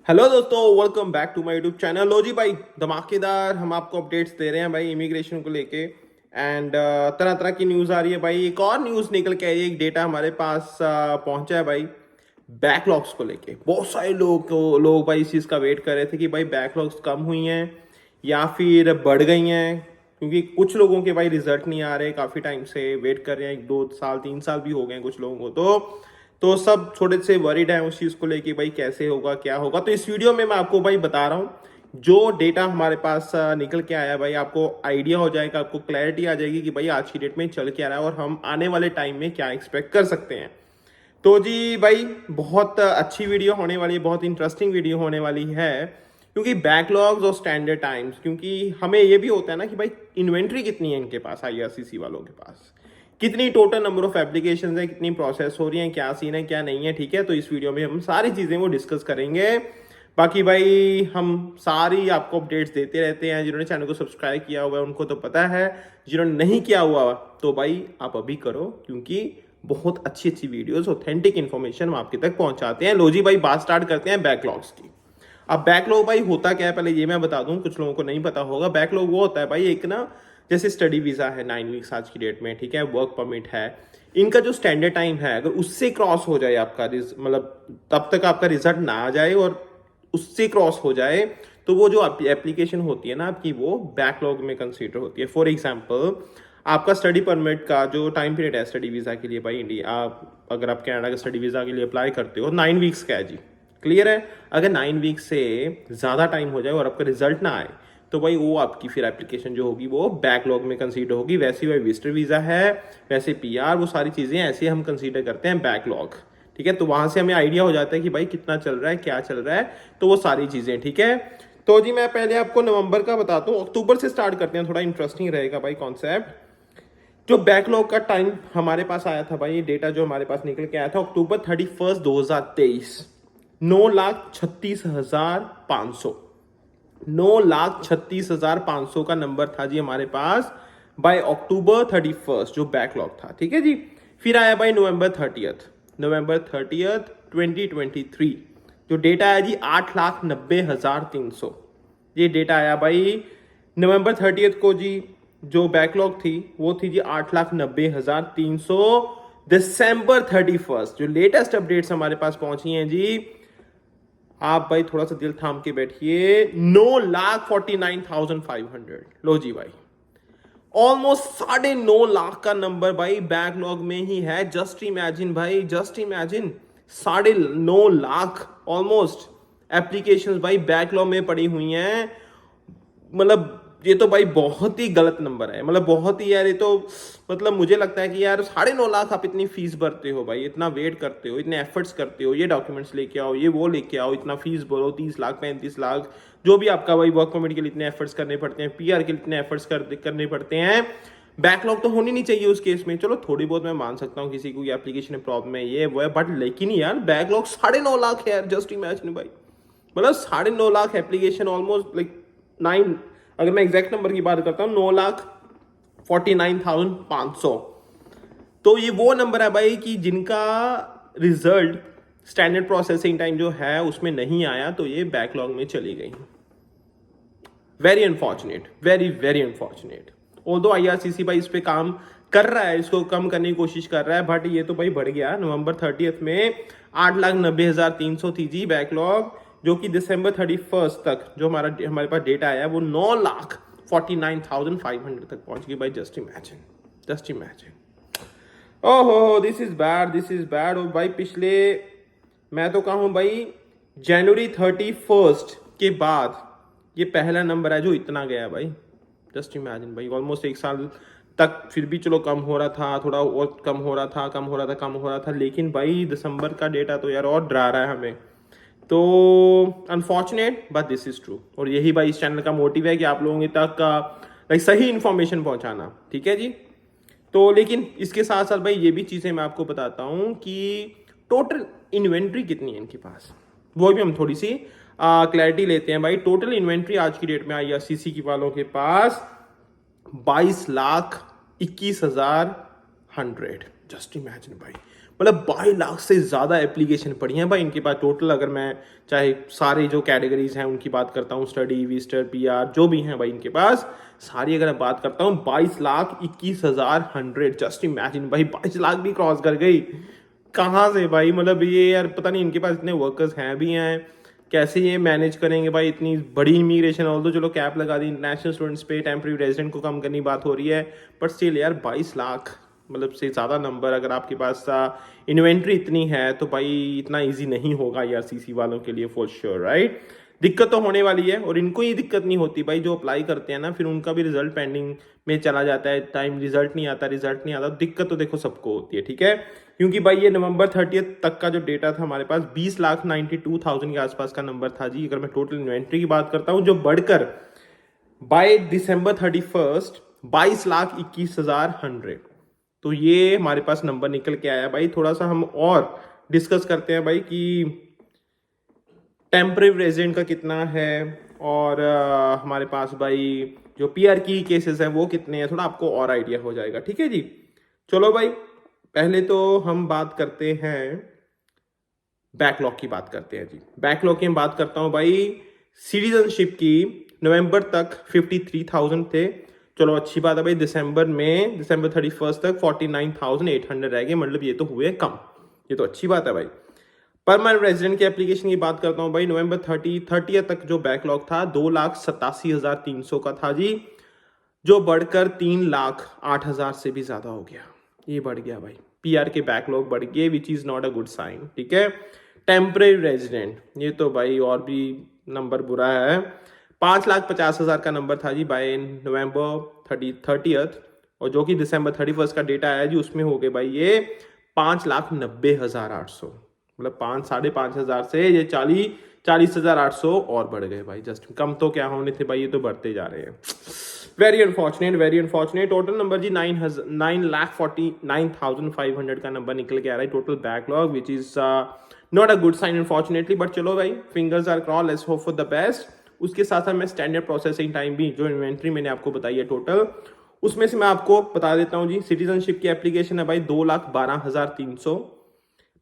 Hello दोस्तों, welcome back to my YouTube channel. लो जी भाई, धमाकेदार हम आपको अपडेट्स दे रहे हैं भाई इमिग्रेशन को लेके। एंड तरह तरह की न्यूज़ आ रही है भाई। एक और न्यूज़ निकल के आई है, एक डेटा हमारे पास पहुंचा है भाई बैकलॉग्स को लेके। बहुत सारे लोग भाई इस चीज़ का वेट कर रहे थे कि भाई बैकलॉग्स कम हुई हैं या फिर बढ़ गई हैं, क्योंकि कुछ लोगों के भाई रिजल्ट नहीं आ रहे, काफ़ी टाइम से वेट कर रहे हैं, 2 साल 3 साल भी हो गए हैं कुछ लोगों को। तो सब थोड़े से वरीड हैं उस चीज़ को लेके भाई कैसे होगा क्या होगा। तो इस वीडियो में मैं आपको भाई बता रहा हूँ जो डेटा हमारे पास निकल के आया भाई, आपको आइडिया हो जाएगा, आपको क्लैरिटी आ जाएगी कि भाई आज की डेट में चल क्या रहा है और हम आने वाले टाइम में क्या एक्सपेक्ट कर सकते हैं। तो जी भाई, बहुत अच्छी वीडियो होने वाली है, बहुत इंटरेस्टिंग वीडियो होने वाली है, क्योंकि बैकलॉग्स और स्टैंडर्ड टाइम्स, क्योंकि हमें ये भी होता है ना कि भाई इन्वेंट्री कितनी है इनके पास, आईआरसीसी वालों के पास कितनी टोटल नंबर ऑफ एप्लीकेशन है, कितनी प्रोसेस हो रही है, क्या सीन है क्या नहीं है। ठीक है, तो इस वीडियो में हम सारी चीज़ें वो डिस्कस करेंगे। बाकी भाई हम सारी आपको अपडेट्स देते रहते हैं। जिन्होंने चैनल को सब्सक्राइब किया हुआ है उनको तो पता है, जिन्होंने नहीं किया हुआ तो भाई आप अभी करो, क्योंकि बहुत अच्छी अच्छी वीडियोस, ऑथेंटिक इन्फॉर्मेशन हम आपके तक पहुंचाते हैं। लो जी भाई, बात स्टार्ट करते हैं बैकलॉग्स की। अब बैकलॉग भाई होता क्या है, पहले ये मैं बता दूं, कुछ लोगों को नहीं पता होगा। बैकलॉग वो होता है भाई, एक ना जैसे स्टडी वीज़ा है 9 वीक्स आज की डेट में, ठीक है, वर्क परमिट है, इनका जो स्टैंडर्ड टाइम है अगर उससे क्रॉस हो जाए आपका, मतलब तब तक आपका रिजल्ट ना आ जाए और उससे क्रॉस हो जाए, तो वो जो एप्लीकेशन होती है ना आपकी, वो बैकलॉग में कंसीडर होती है। फॉर एग्जाम्पल, आपका स्टडी परमिट का जो टाइम पीरियड है स्टडी वीज़ा के लिए भाई, इंडिया अगर आप कनाडा के स्टडी वीज़ा के लिए अप्लाई करते हो 9 वीक्स का है जी, क्लियर है। अगर 9 वीक से ज़्यादा टाइम हो जाए और आपका रिजल्ट ना आए, तो भाई वो आपकी फिर एप्लीकेशन जो होगी वो बैकलॉग में कंसीडर होगी। वैसे भाई विजिटर वीज़ा है, वैसे पीआर, वो सारी चीज़ें ऐसे हम कंसीडर करते हैं बैकलॉग। ठीक है, तो वहां से हमें आइडिया हो जाता है कि भाई कितना चल रहा है, क्या चल रहा है, तो वो सारी चीज़ें। ठीक है, तो जी मैं पहले आपको नवंबर का बताता हूँ, अक्टूबर से स्टार्ट करते हैं, थोड़ा इंटरेस्टिंग रहेगा भाई कॉन्सेप्ट। जो बैकलॉग का टाइम हमारे पास आया था भाई, डेटा जो हमारे पास निकल के आया था अक्टूबर 31 2023, 9,36,500, 9,36,500 का नंबर था जी हमारे पास बाय अक्टूबर 31 जो बैकलॉग था। ठीक है जी, फिर आया भाई नवंबर 30th 2023, जो डेटा आया जी 8,90,300, ये डेटा आया भाई नवंबर 30 को जी। जो बैकलॉग थी वो थी जी 8,90,300। दिसंबर 31 जो लेटेस्ट अपडेट्स हमारे पास पहुंची हैं जी, आप भाई थोड़ा सा दिल थाम के बैठिए, 9,49,500। लो जी भाई, ऑलमोस्ट 9.5 लाख का नंबर भाई बैकलॉग में ही है। जस्ट इमेजिन भाई, just imagine, 9.5 lakh almost applications भाई बैकलॉग में पड़ी हुई हैं। मतलब ये तो भाई बहुत ही गलत नंबर है, मतलब बहुत ही यार, ये तो मतलब मुझे लगता है कि यार 9.5 लाख आप इतनी फीस भरते हो भाई, इतना वेट करते हो, इतने एफर्ट्स करते हो, ये डॉक्यूमेंट्स लेके आओ, ये वो लेके आओ, इतना फीस भरो, 30 लाख 35 लाख, जो भी आपका भाई वर्क परमिट के लिए इतने एफर्ट्स करने पड़ते हैं, पीआर के लिए इतने एफर्ट्स करने पड़ते हैं। बैकलॉग तो होनी नहीं चाहिए उस केस में। चलो थोड़ी बहुत मैं मान सकता हूँ किसी को एप्लीकेशन में प्रॉब्लम है, ये वो है, बट लेकिन यार बैकलॉग 9.5 लाख है यार, जस्ट इमेजिन भाई। मतलब 9.5 लाख एप्लीकेशन, ऑलमोस्ट लाइक 9, अगर मैं एग्जैक्ट नंबर की बात करता हूँ 9,49,500। तो ये वो नंबर है भाई कि जिनका रिजल्ट स्टैंडर्ड प्रोसेसिंग टाइम जो है उसमें नहीं आया, तो ये बैकलॉग में चली गई। Very unfortunate, very very unfortunate. Although IRCC भाई इस पे काम कर रहा है, इसको कम करने की कोशिश कर रहा है, बट ये तो भाई बढ़ गया। नवंबर 30 में 8,90,300 थी जी बैकलॉग, जो कि दिसंबर 31 तक जो हमारे पास डेटा आया वो 9,49,500 तक पहुंच गई भाई। Just imagine, just imagine. ओहो, this is bad, this is bad. और भाई पिछले, मैं तो कहूँ भाई, जनवरी 31 के बाद ये पहला नंबर है जो इतना गया भाई। जस्ट इमेजिन भाई, ऑलमोस्ट 1 साल तक फिर भी चलो कम हो रहा था, थोड़ा और कम हो रहा था, कम हो रहा था, कम हो रहा था, लेकिन भाई दिसंबर का डेटा तो यार और डरा रहा है हमें। तो unfortunate but this is true, और यही भाई इस चैनल का मोटिव है कि आप लोगों तक लाइक सही इंफॉर्मेशन पहुंचाना। ठीक है जी, तो लेकिन इसके साथ साथ भाई ये भी चीज़ें मैं आपको बताता हूँ कि टोटल इन्वेंट्री कितनी है इनके पास, वो भी हम थोड़ी सी क्लैरिटी लेते हैं भाई। टोटल इन्वेंट्री आज की डेट में आई सीसी की वालों के पास 22,21,100। जस्ट इमेजिन भाई, मतलब 22 लाख से ज़्यादा एप्लीकेशन पड़ी हैं भाई इनके पास टोटल। अगर मैं चाहे सारे जो कैटेगरीज हैं उनकी बात करता हूँ, स्टडी, विजिटर, पीआर, जो भी हैं भाई इनके पास सारी अगर मैं बात करता हूँ, 22,21,100। जस्ट इमेजिन भाई, 22 लाख भी क्रॉस कर गई। कहाँ से भाई, मतलब ये यार पता नहीं इनके पास इतने वर्कर्स हैं भी हैं, कैसे ये मैनेज करेंगे भाई इतनी बड़ी इमिग्रेशन। ऑल तो चलो कैप लगा दी इंटरनेशनल स्टूडेंट्स पे, टेम्प्रेरी रेजिडेंट को कम करने की बात हो रही है, बट स्टिल यार 22 लाख मतलब से ज़्यादा नंबर। अगर आपके पास इन्वेंट्री इतनी है तो भाई इतना इजी नहीं होगा ईआरसीसी वालों के लिए फॉर श्योर, राइट। दिक्कत तो होने वाली है, और इनको ये दिक्कत नहीं होती भाई जो अप्लाई करते हैं ना, फिर उनका भी रिजल्ट पेंडिंग में चला जाता है, टाइम रिजल्ट नहीं आता। दिक्कत तो देखो सबको होती है, ठीक है। क्योंकि भाई ये नवंबर 30 तक का जो डेटा था हमारे पास 20,92,000 के आसपास का नंबर था जी। अगर मैं टोटल इन्वेंट्री की बात करता हूँ, जो बढ़कर बाय दिसंबर 31 22,21,100, तो ये हमारे पास नंबर निकल के आया भाई। थोड़ा सा हम और डिस्कस करते हैं भाई कि टेम्परेरी रेजिडेंट का कितना है, और हमारे पास भाई जो पीआर की केसेस हैं वो कितने हैं, थोड़ा आपको और आइडिया हो जाएगा, ठीक है जी। चलो भाई, पहले तो हम बात करते हैं बैकलॉग की बात करते हैं जी। बैकलॉग की मैं बात करता हूं भाई, सिटीजनशिप की नवंबर तक 53,000 थे। चलो अच्छी बात है भाई, दिसंबर 31 तक 49,800 रह गए, मतलब ये तो हुए कम, ये तो अच्छी बात है भाई। परमानेंट रेजिडेंट की एप्लीकेशन की बात करता हूं भाई, नवंबर 30 तक जो बैकलॉग था 2,87,300 का था जी, जो बढ़कर 3,08,000 से भी ज्यादा हो गया। ये बढ़ गया भाई, पीआर के बैकलॉग बढ़ गए, which is not a good sign, ठीक है। टेम्परेरी रेजिडेंट, ये तो भाई और भी नंबर बुरा है। 5,50,000 का नंबर था जी बाय नवंबर 30, और जो कि दिसंबर 31 का डेटा आया जी, उसमें हो गए भाई ये 5,90,800, मतलब 5,500 से ये 40,800 और बढ़ गए भाई। जस्ट कम तो क्या होने थे भाई, ये तो बढ़ते जा रहे हैं। Very unfortunate. टोटल नंबर जी 9,49,500 का नंबर निकल के आ रहा है total backlog, which is not a good sign unfortunately, but चलो भाई, fingers are crossed, let's hope for the best. उसके साथ साथ मैं स्टैंडर्ड प्रोसेसिंग टाइम भी, जो इन्वेंट्री मैंने आपको बताई है टोटल, उसमें से मैं आपको बता देता हूँ जी। सिटीजनशिप की एप्लीकेशन है भाई 2,12,300।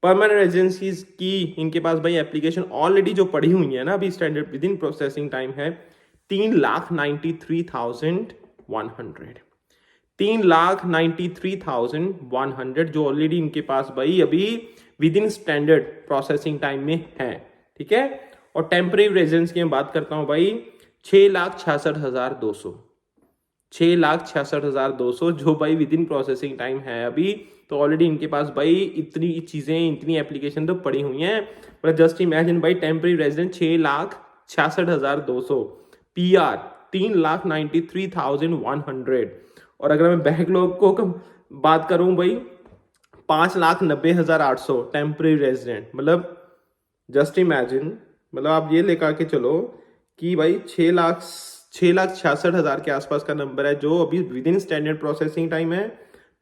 परमानेंट रेजिडेंसीज की इनके पास भाई एप्लीकेशन ऑलरेडी जो पड़ी हुई है ना अभी, standard with in processing time है 3,93,100। 3,93,100 जो ऑलरेडी इनके पास भाई अभी with in standard processing time में है, ठीक है। और टेम्परेरी रेजिडेंस की मैं बात करता हूं भाई 6,66,200। 6,66,200 जो भाई विद इन प्रोसेसिंग टाइम है अभी। तो ऑलरेडी इनके पास भाई इतनी चीजें, इतनी एप्लीकेशन तो पड़ी हुई हैं, पर जस्ट इमेजिन भाई, टेम्परेरी रेजिडेंट 6,66,200, पीआर 3,93,100, और अगर मैं बैकलॉग को बात करूं भाई 5,90,800 टेम्परेरी रेजिडेंट, मतलब जस्ट इमेजिन, मतलब आप ये लेकर के चलो कि भाई 6,66,000 के आसपास का नंबर है जो अभी with in standard processing time है,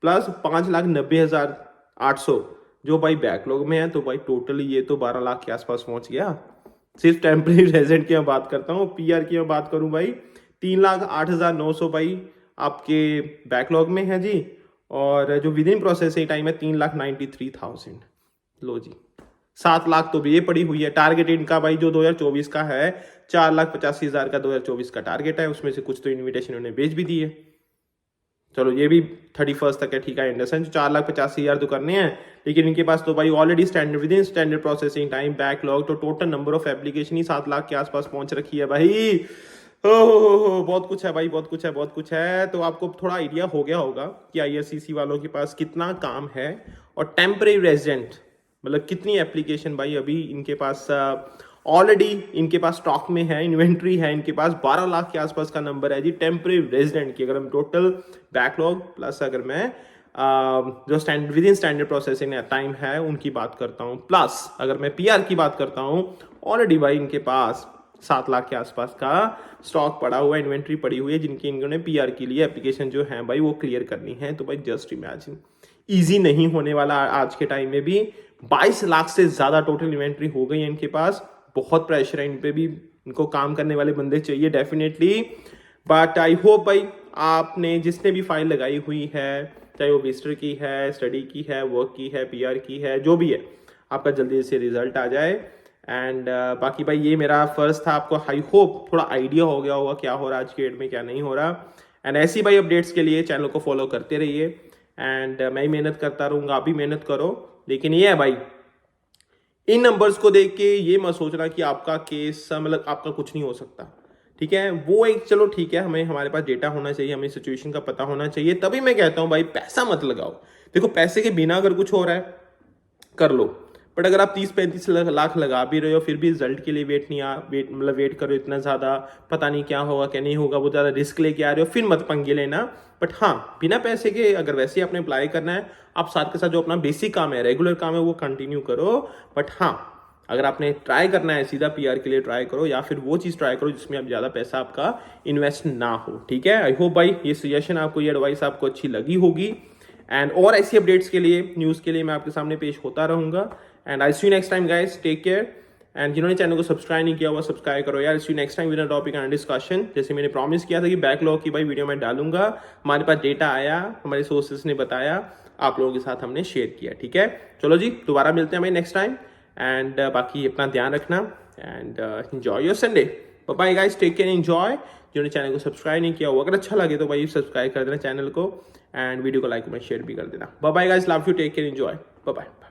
प्लस 5,90,800 जो भाई बैकलॉग में है। तो भाई टोटली ये तो 12 लाख के आसपास पहुंच गया। सिर्फ टेम्परेरी रेजिडेंट की मैं बात करता हूँ। पीआर की मैं बात करूं भाई 3,08,900 भाई आपके बैकलॉग में है जी, और जो विद इन प्रोसेसिंग टाइम है 3,93,000। लो जी, 7 लाख तो भी ये पड़ी हुई है। टारगेट इनका भाई जो 2024 का है 4,85,000 का 2024 का टारगेट है, उसमें से कुछ तो इन्विटेशन उन्होंने भेज भी दी है। चलो ये भी 31 तक है, ठीक है, अंडरस्टैंड। 4,85,000 तो करने हैं, लेकिन इनके पास तो भाई already standard with in standard processing time, backlog, तो टोटल नंबर ऑफ एप्लीकेशन ही 7 लाख के आसपास पहुंच रखी है भाई। हो बहुत कुछ है भाई, बहुत कुछ है। तो आपको थोड़ा आइडिया हो गया होगा कि आईआरसीसी वालों के पास कितना काम है, और टेम्परेरी रेजिडेंट मतलब कितनी एप्लीकेशन भाई अभी इनके पास ऑलरेडी इनके पास स्टॉक में है, इन्वेंट्री है इनके पास। 12 लाख के आसपास का नंबर है जी टेम्परेरी रेजिडेंट की। अगर हम टोटल बैकलॉग प्लस अगर मैं जो standard with in standard processing time है उनकी बात करता हूं, प्लस अगर मैं पीआर की बात करता हूं, ऑलरेडी भाई इनके पास 7 लाख के आसपास का स्टॉक पड़ा हुआ है, इन्वेंट्री पड़ी हुई है, जिनकी इन्होंने पीआर के लिए एप्लीकेशन जो है भाई वो क्लियर करनी है। तो भाई जस्ट इमेजिन, इजी नहीं होने वाला आज के टाइम में भी। 22 लाख से ज्यादा टोटल इन्वेंट्री हो गई है इनके पास। बहुत प्रेशर है इन पे भी, इनको काम करने वाले बंदे चाहिए डेफिनेटली। बट आई होप भाई आपने जिसने भी फाइल लगाई हुई है चाहे वो विजिटर की है, स्टडी की है, वर्क की है, PR की है, जो भी है, आपका जल्दी से रिजल्ट आ जाए। एंड बाकी भाई ये मेरा फर्ज था, आपको आई होप थोड़ा आइडिया हो गया होगा क्या हो रहा है आज की डेट में, क्या नहीं हो रहा। एंड ऐसी भाई अपडेट्स के लिए चैनल को फॉलो करते रहिए। एंड मैं ही मेहनत करता रहूँगा, आप भी मेहनत करो। लेकिन ये है भाई, इन नंबर्स को देख के ये मत सोचना कि आपका केस मतलब आपका कुछ नहीं हो सकता, ठीक है। वो एक चलो ठीक है, हमें हमारे पास डेटा होना चाहिए, हमें सिचुएशन का पता होना चाहिए, तभी मैं कहता हूँ भाई पैसा मत लगाओ। देखो पैसे के बिना अगर कुछ हो रहा है कर लो, बट अगर आप 30-35 लाख लगा भी रहे हो फिर भी रिजल्ट के लिए वेट कर रहे हो इतना ज़्यादा, पता नहीं क्या होगा क्या नहीं होगा, वो ज़्यादा रिस्क लेके आ रहे हो, फिर मत पंगे लेना। बट हाँ, बिना पैसे के अगर वैसे ही आपने अप्लाई करना है, आप साथ के साथ जो अपना बेसिक काम है, रेगुलर काम है, वो कंटिन्यू करो। बट हाँ, अगर आपने ट्राई करना है सीधा PR के लिए ट्राई करो, या फिर वो चीज़ ट्राई करो जिसमें आप ज़्यादा पैसा आपका इन्वेस्ट ना हो, ठीक है। आई होप भाई ये सजेशन आपको, ये एडवाइस आपको अच्छी लगी होगी। एंड और ऐसी अपडेट्स के लिए, न्यूज़ के लिए मैं आपके सामने पेश होता रहूँगा। And I see you next time guys, take care. And जिन्होंने चैनल को सब्सक्राइब नहीं किया हुआ सब्सक्राइब करो यार। See you next time with a topic and discussion. जैसे मैंने प्रॉमिस किया था कि बैकलॉग की भाई वीडियो मैं डालूंगा, हमारे पास डेटा आया, हमारे सोर्सेस ने बताया, आप लोगों के साथ हमने शेयर किया, ठीक है। चलो जी, दोबारा मिलते हैं भाई नेक्स्ट टाइम। एंड बाकी अपना ध्यान रखना and enjoy your Sunday. Bye guys, take care, enjoy. जिन्होंने चैनल को सब्सक्राइब नहीं किया हुआ, अगर अच्छा लगे तो भाई सब्सक्राइब कर देना चैनल को, एंड वीडियो को लाइक और शेयर भी कर देना। Bye guys, love you, take care, enjoy, bye.